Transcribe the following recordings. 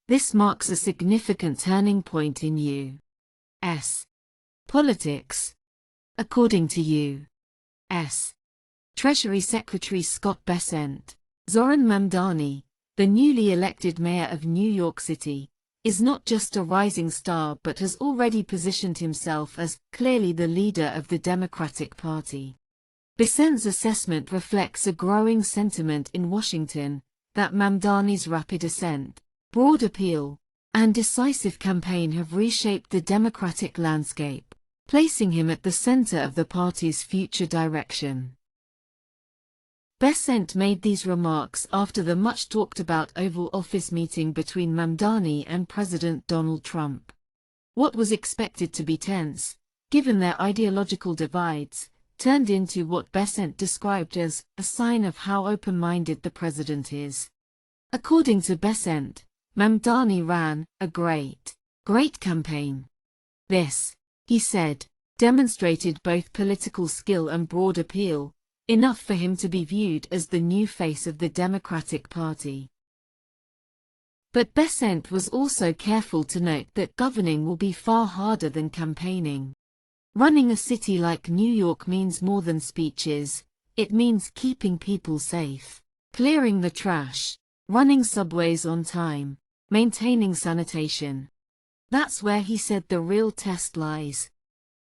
This marks a significant turning point in U.S. politics. According to U.S. Treasury Secretary Scott Bessent, Zohran Mamdani, the newly elected mayor of New York City, is not just a rising star but has already positioned himself as clearly the leader of the Democratic Party. Bessent's assessment reflects a growing sentiment in Washington that Mamdani's rapid ascent, broad appeal, and decisive campaign have reshaped the Democratic landscape, placing him at the center of the party's future direction. Bessent made these remarks after the much-talked-about Oval Office meeting between Mamdani and President Donald Trump. What was expected to be tense, given their ideological divides, turned into what Bessent described as a sign of how open-minded the president is. According to Bessent, Mamdani ran a great campaign. This, he said, demonstrated both political skill and broad appeal, enough for him to be viewed as the new face of the Democratic Party. But Bessent was also careful to note that governing will be far harder than campaigning. Running a city like New York means more than speeches, it means keeping people safe, clearing the trash, running subways on time, maintaining sanitation. That's where he said the real test lies.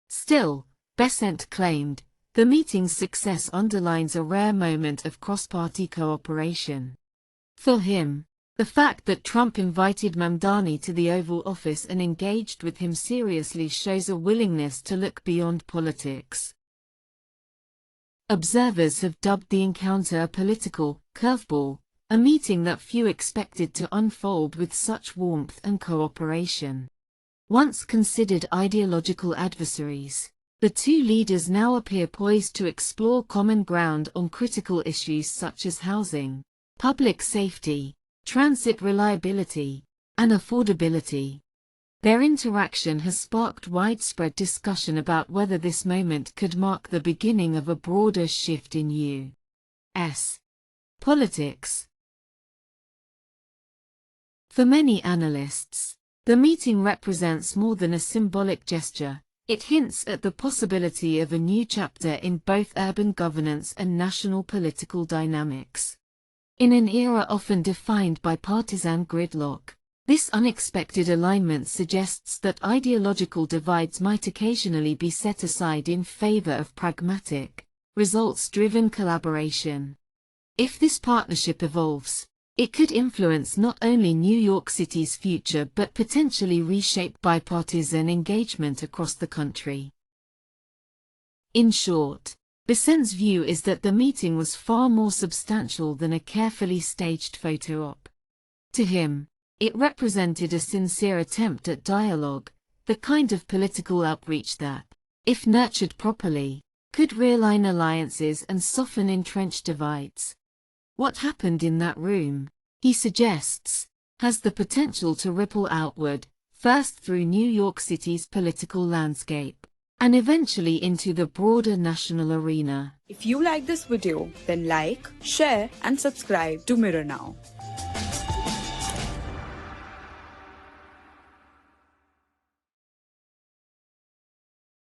Still, Bessent claimed, the meeting's success underlines a rare moment of cross-party cooperation. For him, the fact that Trump invited Mamdani to the Oval Office and engaged with him seriously shows a willingness to look beyond politics. Observers have dubbed the encounter a political curveball, a meeting that few expected to unfold with such warmth and cooperation. Once considered ideological adversaries, the two leaders now appear poised to explore common ground on critical issues such as housing, public safety, transit reliability, and affordability. Their interaction has sparked widespread discussion about whether this moment could mark the beginning of a broader shift in U.S. politics. For many analysts, the meeting represents more than a symbolic gesture. It hints at the possibility of a new chapter in both urban governance and national political dynamics. In an era often defined by partisan gridlock, this unexpected alignment suggests that ideological divides might occasionally be set aside in favor of pragmatic, results-driven collaboration. If this partnership evolves, it could influence not only New York City's future but potentially reshape bipartisan engagement across the country. In short, Bessent's view is that the meeting was far more substantial than a carefully staged photo op. To him, it represented a sincere attempt at dialogue, the kind of political outreach that, if nurtured properly, could realign alliances and soften entrenched divides. What happened in that room, he suggests, has the potential to ripple outward, first through New York City's political landscape, and eventually into the broader national arena. If you like this video, then like, share and subscribe to Mirror Now.